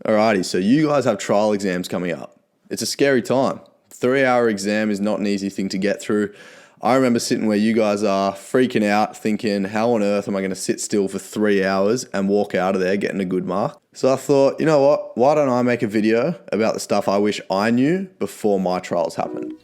Alrighty, so you guys have trial exams coming up. It's a scary time. 3-hour exam is not an easy thing to get through. I remember sitting where you guys are, freaking out, thinking, how on earth am I going to sit still for 3 hours and walk out of there getting a good mark? So I thought, you know what, why don't I make a video about the stuff I wish I knew before my trials happened?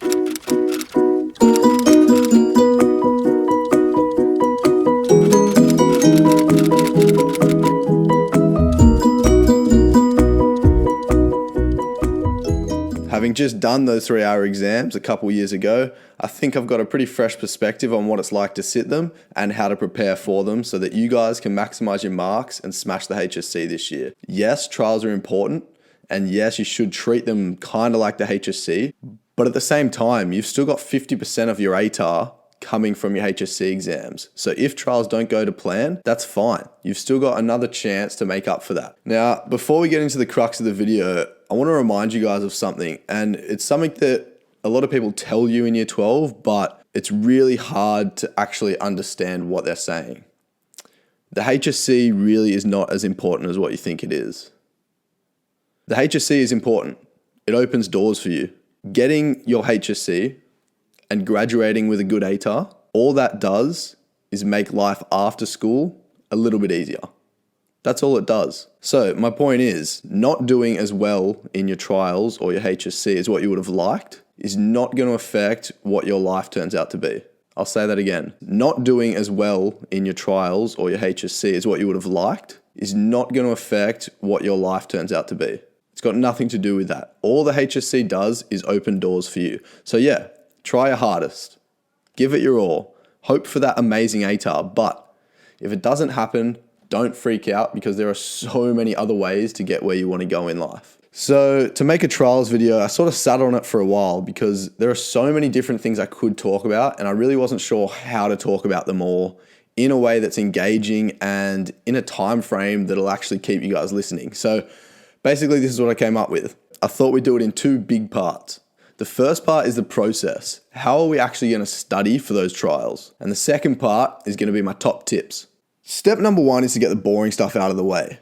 Having just done those 3-hour exams a couple years ago, I think I've got a pretty fresh perspective on what it's like to sit them and how to prepare for them so that you guys can maximize your marks and smash the HSC this year. Yes, trials are important, and yes, you should treat them kind of like the HSC, but at the same time, you've still got 50% of your ATAR coming from your HSC exams. So if trials don't go to plan, that's fine. You've still got another chance to make up for that. Now, before we get into the crux of the video, I want to remind you guys of something, and it's something that a lot of people tell you in year 12, but it's really hard to actually understand what they're saying. The HSC really is not as important as what you think it is. The HSC is important. It opens doors for you. Getting your HSC and graduating with a good ATAR, all that does is make life after school a little bit easier. That's all it does. So my point is, not doing as well in your trials or your HSC as what you would have liked is not going to affect what your life turns out to be. I'll say that again. Not doing as well in your trials or your HSC as what you would have liked is not going to affect what your life turns out to be. It's got nothing to do with that. All the HSC does is open doors for you. So yeah, try your hardest. Give it your all. Hope for that amazing ATAR. But if it doesn't happen, don't freak out because there are so many other ways to get where you want to go in life. So to make a trials video, I sort of sat on it for a while because there are so many different things I could talk about and I really wasn't sure how to talk about them all in a way that's engaging and in a time frame that'll actually keep you guys listening. So basically this is what I came up with. I thought we'd do it in 2 big parts. The first part is the process. How are we actually going to study for those trials? And the second part is going to be my top tips. Step number 1 is to get the boring stuff out of the way.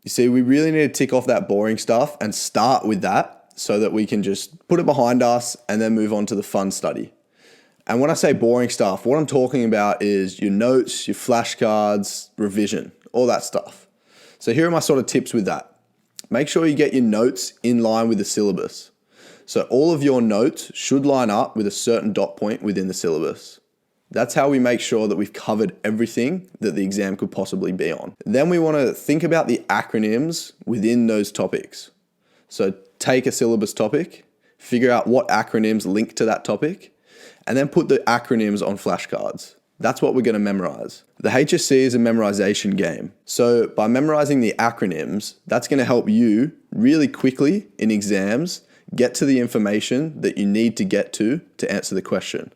You see, we really need to tick off that boring stuff and start with that so that we can just put it behind us and then move on to the fun study. And when I say boring stuff, what I'm talking about is your notes, your flashcards, revision, all that stuff. So here are my sort of tips with that. Make sure you get your notes in line with the syllabus. So all of your notes should line up with a certain dot point within the syllabus. That's how we make sure that we've covered everything that the exam could possibly be on. Then we want to think about the acronyms within those topics. So take a syllabus topic, figure out what acronyms link to that topic, and then put the acronyms on flashcards. That's what we're going to memorize. The HSC is a memorization game. So by memorizing the acronyms, that's going to help you really quickly in exams get to the information that you need to get to answer the question.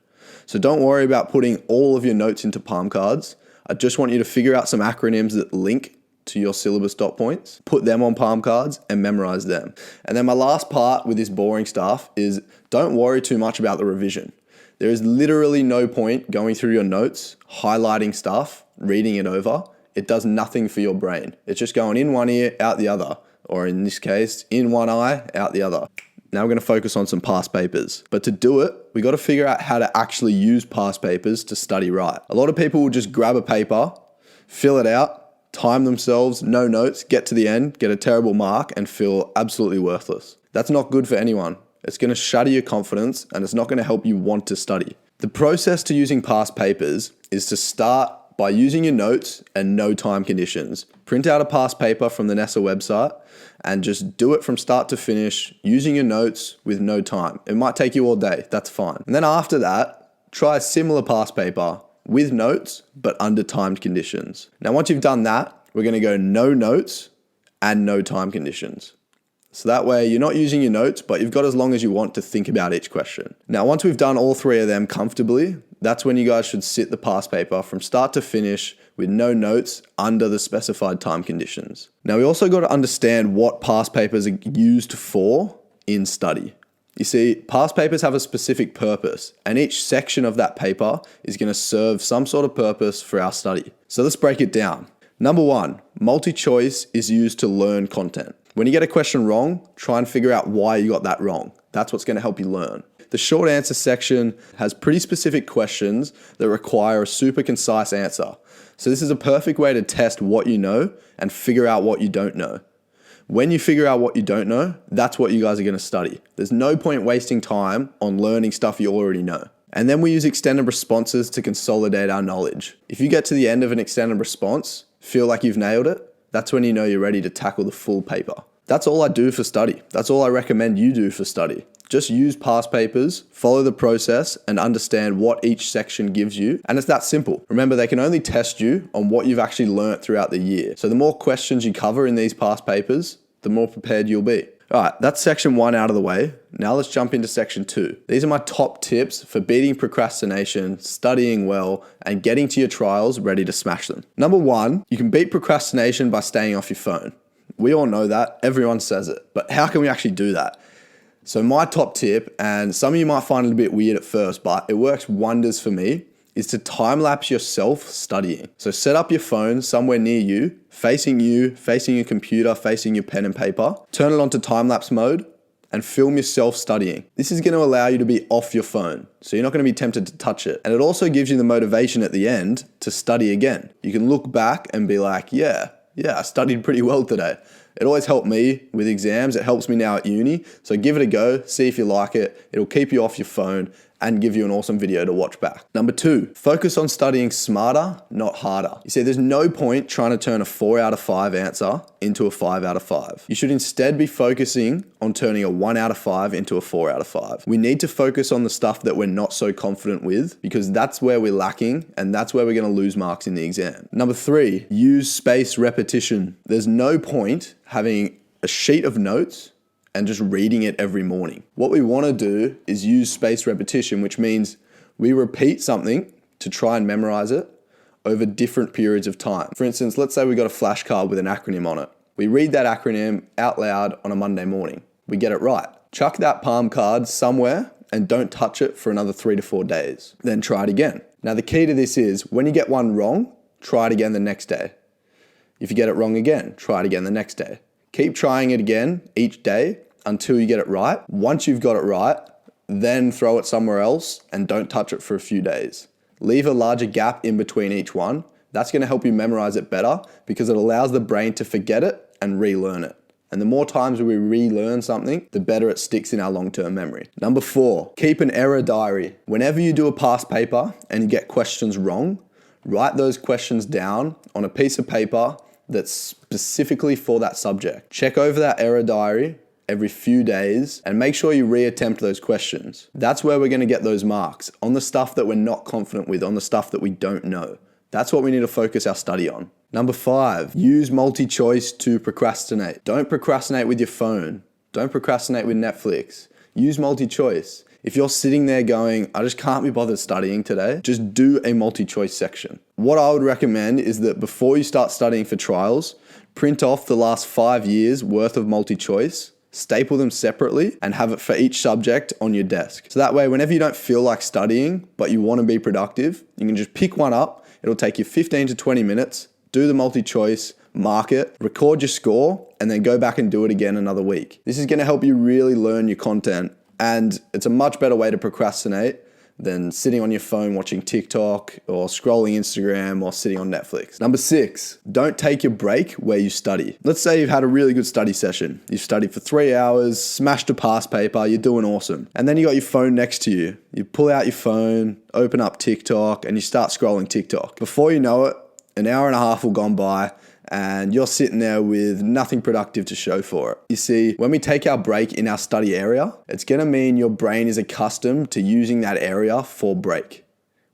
So don't worry about putting all of your notes into palm cards. I just want you to figure out some acronyms that link to your syllabus dot points, put them on palm cards and memorize them. And then my last part with this boring stuff is don't worry too much about the revision. There is literally no point going through your notes, highlighting stuff, reading it over. It does nothing for your brain. It's just going in one ear, out the other, or in this case, in one eye, out the other. Now we're going to focus on some past papers. But to do it, we got to figure out how to actually use past papers to study right. A lot of people will just grab a paper, fill it out, time themselves, no notes, get to the end, get a terrible mark and feel absolutely worthless. That's not good for anyone. It's going to shatter your confidence and it's not going to help you want to study. The process to using past papers is to start by using your notes and no time conditions. Print out a past paper from the NESA website and just do it from start to finish using your notes with no time. It might take you all day, that's fine. And then after that, try a similar past paper with notes, but under timed conditions. Now, once you've done that, we're gonna go no notes and no time conditions. So that way you're not using your notes, but you've got as long as you want to think about each question. Now, once we've done all 3 of them comfortably, that's when you guys should sit the past paper from start to finish with no notes under the specified time conditions. Now, we also got to understand what past papers are used for in study. You see, past papers have a specific purpose, and each section of that paper is going to serve some sort of purpose for our study. So let's break it down. Number 1, multi-choice is used to learn content. When you get a question wrong, try and figure out why you got that wrong. That's what's going to help you learn. The short answer section has pretty specific questions that require a super concise answer. So this is a perfect way to test what you know and figure out what you don't know. When you figure out what you don't know, that's what you guys are going to study. There's no point wasting time on learning stuff you already know. And then we use extended responses to consolidate our knowledge. If you get to the end of an extended response, feel like you've nailed it, that's when you know you're ready to tackle the full paper. That's all I do for study. That's all I recommend you do for study. Just use past papers, follow the process, and understand what each section gives you. And it's that simple. Remember, they can only test you on what you've actually learnt throughout the year. So the more questions you cover in these past papers, the more prepared you'll be. All right, that's section 1 out of the way. Now let's jump into section 2. These are my top tips for beating procrastination, studying well, and getting to your trials ready to smash them. Number 1, you can beat procrastination by staying off your phone. We all know that, everyone says it, but how can we actually do that? So my top tip, and some of you might find it a bit weird at first, but it works wonders for me, is to time-lapse yourself studying. So set up your phone somewhere near you, facing your computer, facing your pen and paper, turn it on to time-lapse mode, and film yourself studying. This is going to allow you to be off your phone, so you're not going to be tempted to touch it. And it also gives you the motivation at the end to study again. You can look back and be like, yeah, I studied pretty well today. It always helped me with exams. It helps me now at uni. So give it a go, see if you like it. It'll keep you off your phone and give you an awesome video to watch back. Number 2, focus on studying smarter, not harder. You see, there's no point trying to turn a 4 out of 5 answer into a 5 out of 5. You should instead be focusing on turning a 1 out of 5 into a 4 out of 5. We need to focus on the stuff that we're not so confident with, because that's where we're lacking and that's where we're gonna lose marks in the exam. Number 3, use spaced repetition. There's no point having a sheet of notes and just reading it every morning. What we want to do is use spaced repetition, which means we repeat something to try and memorize it over different periods of time. For instance, let's say we got a flashcard with an acronym on it. We read that acronym out loud on a Monday morning. We get it right. Chuck that palm card somewhere and don't touch it for another 3 to 4 days. Then try it again. Now the key to this is when you get one wrong, try it again the next day. If you get it wrong again, try it again the next day. Keep trying it again each day until you get it right. Once you've got it right, then throw it somewhere else and don't touch it for a few days. Leave a larger gap in between each one. That's going to help you memorize it better because it allows the brain to forget it and relearn it. And the more times we relearn something, the better it sticks in our long-term memory. Number 4, keep an error diary. Whenever you do a past paper and you get questions wrong, write those questions down on a piece of paper that's specifically for that subject. Check over that error diary every few days and make sure you reattempt those questions. That's where we're going to get those marks, on the stuff that we're not confident with, on the stuff that we don't know. That's what we need to focus our study on. Number 5, use multi-choice to procrastinate. Don't procrastinate with your phone. Don't procrastinate with Netflix. Use multi-choice. If you're sitting there going, I just can't be bothered studying today, just do a multi-choice section. What I would recommend is that before you start studying for trials, print off the last 5 years worth of multi-choice, staple them separately, and have it for each subject on your desk. So that way, whenever you don't feel like studying, but you want to be productive, you can just pick one up. It'll take you 15 to 20 minutes, do the multi-choice, mark it, record your score, and then go back and do it again another week. This is going to help you really learn your content, and it's a much better way to procrastinate than sitting on your phone watching TikTok or scrolling Instagram or sitting on Netflix. Number 6, don't take your break where you study. Let's say you've had a really good study session. You've studied for 3 hours, smashed a past paper, you're doing awesome. And then you got your phone next to you. You pull out your phone, open up TikTok, and you start scrolling TikTok. Before you know it, an hour and a half will gone by, and you're sitting there with nothing productive to show for it. You see, when we take our break in our study area, it's going to mean your brain is accustomed to using that area for break,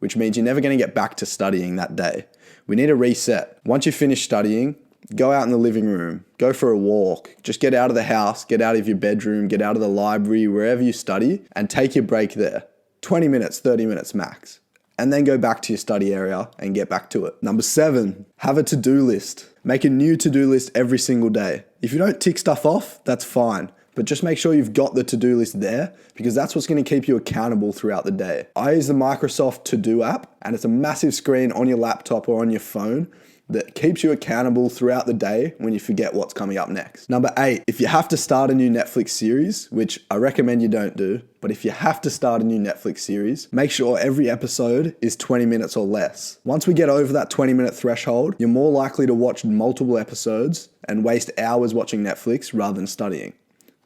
which means you're never going to get back to studying that day. We need a reset. Once you finish studying, go out in the living room, go for a walk, just get out of the house, get out of your bedroom, get out of the library, wherever you study, and take your break there. 20 minutes, 30 minutes max. And then go back to your study area and get back to it. Number 7, have a to-do list. Make a new to-do list every single day. If you don't tick stuff off, that's fine. But just make sure you've got the to-do list there because that's what's going to keep you accountable throughout the day. I use the Microsoft To-Do app, and it's a massive screen on your laptop or on your phone that keeps you accountable throughout the day when you forget what's coming up next. Number 8, if you have to start a new Netflix series, which I recommend you don't do, but if you have to start a new Netflix series, make sure every episode is 20 minutes or less. Once we get over that 20-minute threshold, you're more likely to watch multiple episodes and waste hours watching Netflix rather than studying.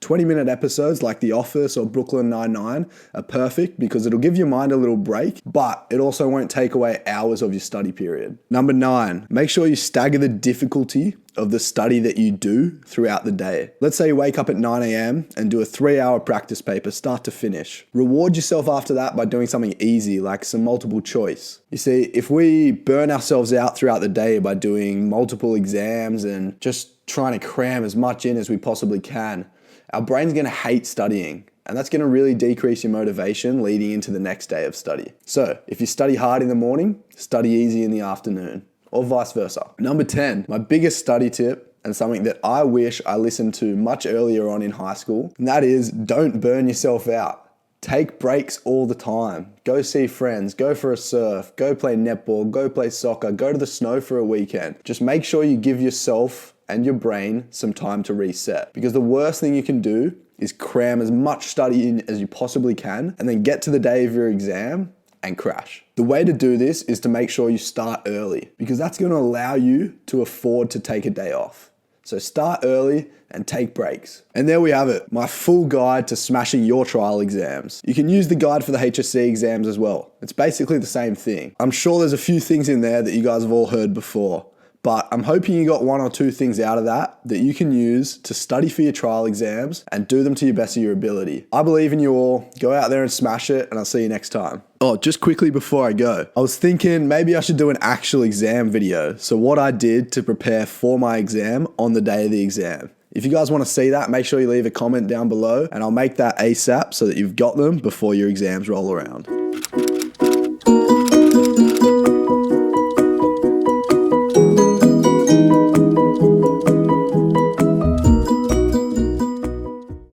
20-minute episodes like The Office or Brooklyn Nine-Nine are perfect because it'll give your mind a little break, but it also won't take away hours of your study period. Number 9, make sure you stagger the difficulty of the study that you do throughout the day. Let's say you wake up at 9 a.m. and do a 3-hour practice paper start to finish. Reward yourself after that by doing something easy like some multiple choice. You see, if we burn ourselves out throughout the day by doing multiple exams and just trying to cram as much in as we possibly can, our brain's going to hate studying, and that's going to really decrease your motivation leading into the next day of study. So if you study hard in the morning, study easy in the afternoon, or vice versa. Number 10, my biggest study tip, and something that I wish I listened to much earlier on in high school, and that is don't burn yourself out. Take breaks all the time. Go see friends, go for a surf, go play netball, go play soccer, go to the snow for a weekend. Just make sure you give yourself and your brain some time to reset. Because the worst thing you can do is cram as much study in as you possibly can and then get to the day of your exam and crash. The way to do this is to make sure you start early because that's going to allow you to afford to take a day off. So start early and take breaks. And there we have it, my full guide to smashing your trial exams. You can use the guide for the HSC exams as well. It's basically the same thing. I'm sure there's a few things in there that you guys have all heard before, but I'm hoping you got 1 or 2 things out of that you can use to study for your trial exams and do them to the best of your ability. I believe in you all. Go out there and smash it, and I'll see you next time. Oh, just quickly before I go, I was thinking maybe I should do an actual exam video. So what I did to prepare for my exam on the day of the exam. If you guys want to see that, make sure you leave a comment down below and I'll make that ASAP so that you've got them before your exams roll around.